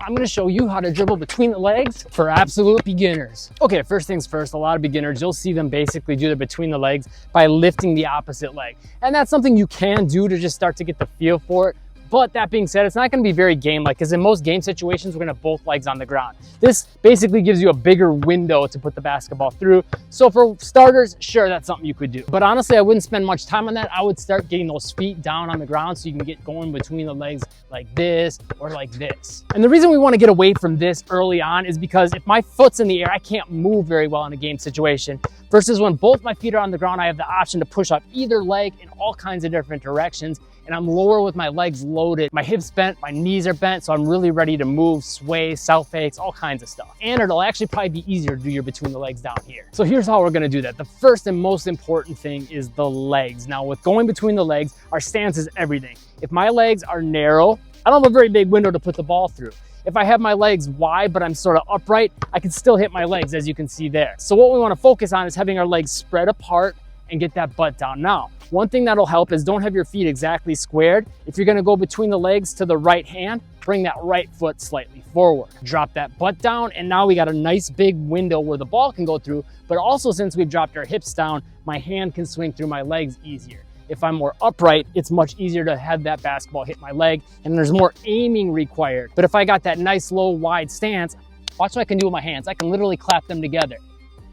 I'm gonna show you how to dribble between the legs for absolute beginners. Okay, first things first, a lot of beginners, you'll see them basically do their between the legs by lifting the opposite leg. And that's something you can do to just start to get the feel for it. But that being said, it's not gonna be very game-like, because in most game situations, we're gonna have both legs on the ground. This basically gives you a bigger window to put the basketball through. So for starters, sure, that's something you could do. But honestly, I wouldn't spend much time on that. I would start getting those feet down on the ground so you can get going between the legs like this or like this. And the reason we wanna get away from this early on is because if my foot's in the air, I can't move very well in a game situation. Versus when both my feet are on the ground, I have the option to push up either leg in all kinds of different directions. And I'm lower with my legs loaded. My hips bent, my knees are bent, so I'm really ready to move, sway, self fakes, all kinds of stuff. And it'll actually probably be easier to do your between the legs down here. So here's how we're gonna do that. The first and most important thing is the legs. Now with going between the legs, our stance is everything. If my legs are narrow, I don't have a very big window to put the ball through. If I have my legs wide, but I'm sort of upright, I can still hit my legs, as you can see there. So what we wanna focus on is having our legs spread apart and get that butt down. Now, one thing that'll help is don't have your feet exactly squared. If you're gonna go between the legs to the right hand, bring that right foot slightly forward. Drop that butt down, and now we got a nice big window where the ball can go through, but also since we've dropped our hips down, my hand can swing through my legs easier. If I'm more upright, it's much easier to have that basketball hit my leg, and there's more aiming required. But if I got that nice low wide stance, watch what I can do with my hands. I can literally clap them together.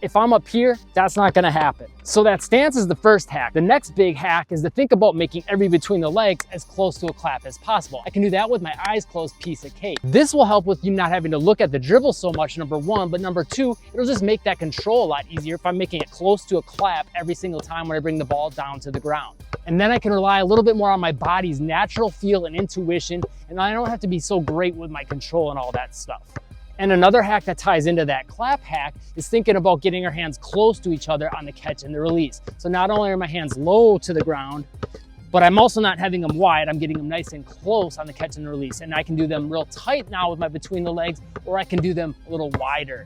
If I'm up here, that's not gonna happen. So that stance is the first hack. The next big hack is to think about making every between the legs as close to a clap as possible. I can do that with my eyes closed, piece of cake. This will help with you not having to look at the dribble so much, number one, but number two, it'll just make that control a lot easier if I'm making it close to a clap every single time when I bring the ball down to the ground. And then I can rely a little bit more on my body's natural feel and intuition, and I don't have to be so great with my control and all that stuff. And another hack that ties into that clap hack is thinking about getting our hands close to each other on the catch and the release. So not only are my hands low to the ground, but I'm also not having them wide. I'm getting them nice and close on the catch and the release. And I can do them real tight now with my between the legs, or I can do them a little wider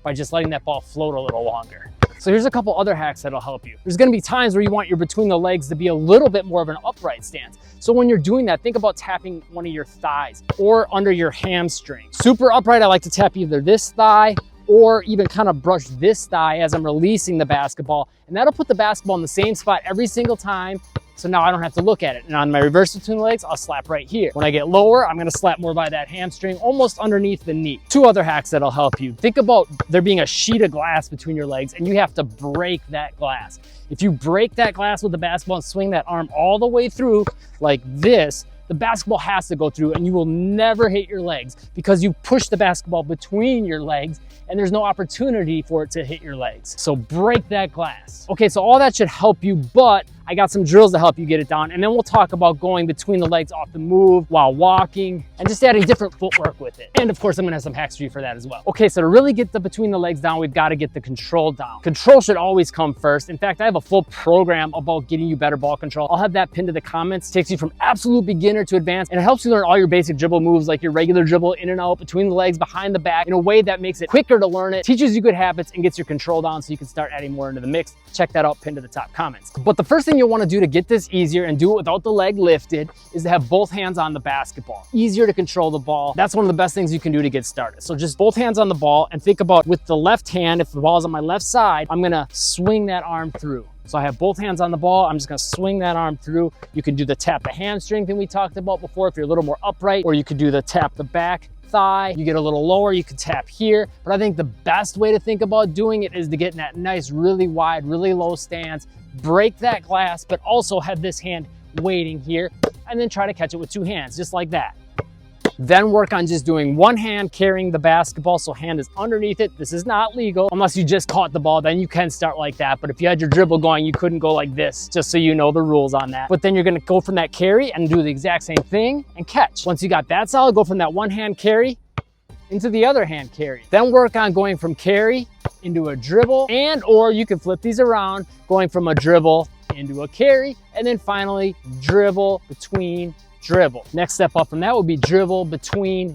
by just letting that ball float a little longer. So here's a couple other hacks that'll help you. There's gonna be times where you want your between the legs to be a little bit more of an upright stance. So when you're doing that, think about tapping one of your thighs or under your hamstring. Super upright, I like to tap either this thigh or even kind of brush this thigh as I'm releasing the basketball. And that'll put the basketball in the same spot every single time. So now I don't have to look at it. And on my reverse between the legs, I'll slap right here. When I get lower, I'm gonna slap more by that hamstring, almost underneath the knee. Two other hacks that'll help you. Think about there being a sheet of glass between your legs and you have to break that glass. If you break that glass with the basketball and swing that arm all the way through like this, the basketball has to go through and you will never hit your legs because you push the basketball between your legs and there's no opportunity for it to hit your legs. So break that glass. Okay, so all that should help you, but I got some drills to help you get it down, and then we'll talk about going between the legs off the move while walking and just adding different footwork with it. And of course, I'm gonna have some hacks for you for that as well. Okay, so to really get the between the legs down, we've got to get the control down. Control should always come first. In fact, I have a full program about getting you better ball control. I'll have that pinned to the comments. It takes you from absolute beginner to advanced, and it helps you learn all your basic dribble moves like your regular dribble in and out, between the legs, behind the back, in a way that makes it quicker to learn it, teaches you good habits, and gets your control down so you can start adding more into the mix. Check that out pinned to the top comments. But the first thing you'll want to do to get this easier and do it without the leg lifted is to have both hands on the basketball. Easier to control the ball. That's one of the best things you can do to get started. So just both hands on the ball, and think about with the left hand, if the ball is on my left side, I'm gonna swing that arm through. So I have both hands on the ball. I'm just gonna swing that arm through. You can do the tap the hamstring thing we talked about before if you're a little more upright, or you could do the tap the back thigh. You get a little lower, you can tap here. But I think the best way to think about doing it is to get in that nice, really wide, really low stance, break that glass, but also have this hand waiting here, and then try to catch it with two hands, just like that. Then work on just doing one hand carrying the basketball, so hand is underneath it. This is not legal unless you just caught the ball, then you can start like that. But if you had your dribble going, you couldn't go like this, just so you know the rules on that. But then you're gonna go from that carry and do the exact same thing and catch. Once you got that solid, go from that one hand carry into the other hand carry. Then work on going from carry into a dribble, and or you can flip these around, going from a dribble into a carry, and then finally dribble between dribble. Next step up from that would be dribble, between,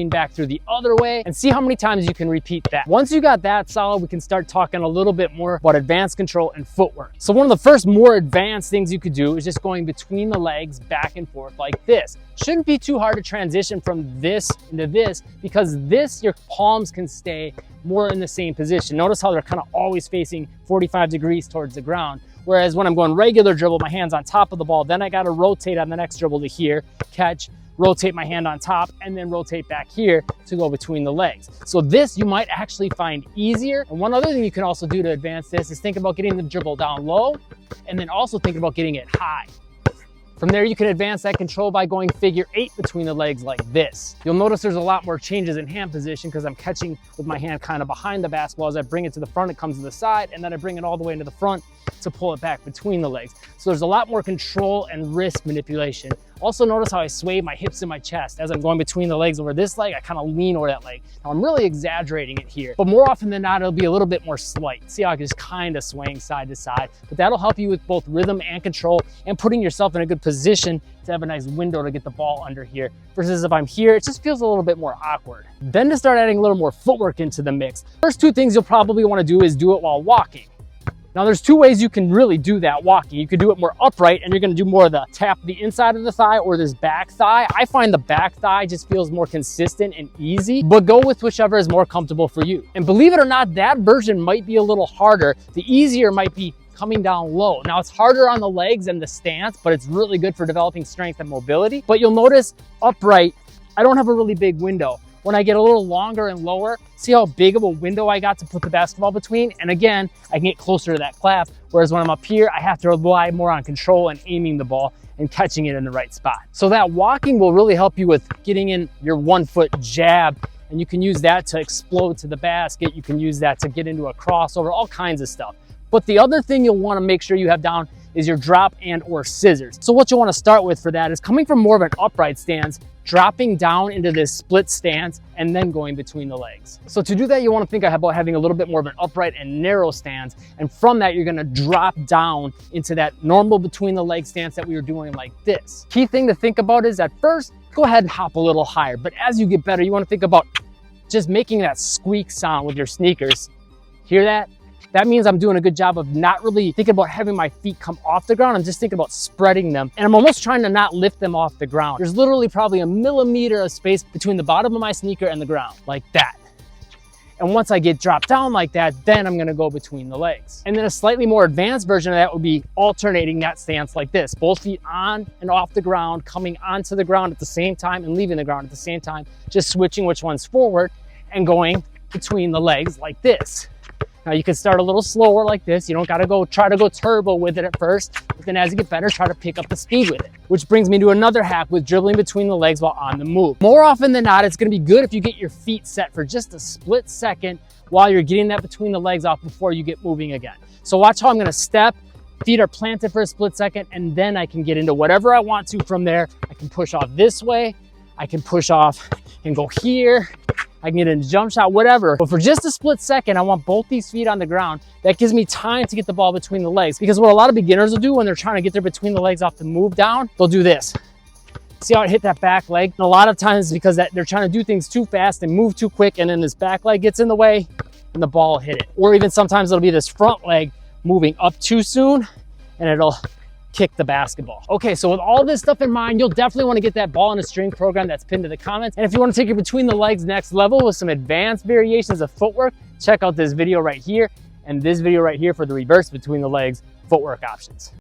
back through the other way, and see how many times you can repeat that. Once you got that solid, we can start talking a little bit more about advanced control and footwork. So one of the first more advanced things you could do is just going between the legs back and forth like this. Shouldn't be too hard to transition from this into this, because this, your palms can stay more in the same position. Notice how they're kind of always facing 45 degrees towards the ground. Whereas when I'm going regular dribble, my hand's on top of the ball, then I got to rotate on the next dribble to here, catch, rotate my hand on top, and then rotate back here to go between the legs. So this you might actually find easier. And one other thing you can also do to advance this is think about getting the dribble down low, and then also think about getting it high. From there, you can advance that control by going figure 8 between the legs like this. You'll notice there's a lot more changes in hand position because I'm catching with my hand kind of behind the basketball. As I bring it to the front, it comes to the side, and then I bring it all the way into the front to pull it back between the legs. So there's a lot more control and wrist manipulation. Also notice how I sway my hips and my chest. As I'm going between the legs over this leg, I kind of lean over that leg. Now I'm really exaggerating it here, but more often than not, it'll be a little bit more slight. See how I'm just kind of swaying side to side, but that'll help you with both rhythm and control and putting yourself in a good position to have a nice window to get the ball under here. Versus if I'm here, it just feels a little bit more awkward. Then to start adding a little more footwork into the mix, first two things you'll probably want to do is do it while walking. Now there's two ways you can really do that walking. You could do it more upright, and you're gonna do more of the tap the inside of the thigh or this back thigh. I find the back thigh just feels more consistent and easy, but go with whichever is more comfortable for you. And believe it or not, that version might be a little harder. The easier might be coming down low. Now it's harder on the legs and the stance, but it's really good for developing strength and mobility. But you'll notice upright, I don't have a really big window. When I get a little longer and lower, see how big of a window I got to put the basketball between? And again, I can get closer to that clasp. Whereas when I'm up here, I have to rely more on control and aiming the ball and catching it in the right spot. So that walking will really help you with getting in your 1 foot jab, and you can use that to explode to the basket. You can use that to get into a crossover, all kinds of stuff. But the other thing you'll want to make sure you have down is your drop and or scissors. So what you want to start with for that is coming from more of an upright stance, dropping down into this split stance, and then going between the legs. So to do that, you want to think about having a little bit more of an upright and narrow stance. And from that, you're going to drop down into that normal between the leg stance that we were doing like this. Key thing to think about is at first, go ahead and hop a little higher. But as you get better, you want to think about just making that squeak sound with your sneakers. Hear that? That means I'm doing a good job of not really thinking about having my feet come off the ground. I'm just thinking about spreading them. And I'm almost trying to not lift them off the ground. There's literally probably a millimeter of space between the bottom of my sneaker and the ground, like that. And once I get dropped down like that, then I'm gonna go between the legs. And then a slightly more advanced version of that would be alternating that stance like this. Both feet on and off the ground, coming onto the ground at the same time and leaving the ground at the same time, just switching which one's forward and going between the legs like this. Now you can start a little slower like this. You don't gotta try to go turbo with it at first, but then as you get better, try to pick up the speed with it. Which brings me to another hack with dribbling between the legs while on the move. More often than not, it's gonna be good if you get your feet set for just a split second while you're getting that between the legs off before you get moving again. So watch how I'm gonna step, feet are planted for a split second, and then I can get into whatever I want to from there. I can push off this way, I can push off and go here, I can get in a jump shot, whatever. But for just a split second, I want both these feet on the ground. That gives me time to get the ball between the legs. Because what a lot of beginners will do when they're trying to get their between the legs off the move down, they'll do this. See how it hit that back leg? And a lot of times because they're trying to do things too fast and move too quick, and then this back leg gets in the way and the ball will hit it. Or even sometimes it'll be this front leg moving up too soon and it'll kick the basketball. Okay, so with all this stuff in mind, you'll definitely want to get that ball in a string program that's pinned to the comments. And if you want to take your between the legs next level with some advanced variations of footwork, check out this video right here and this video right here for the reverse between the legs footwork options.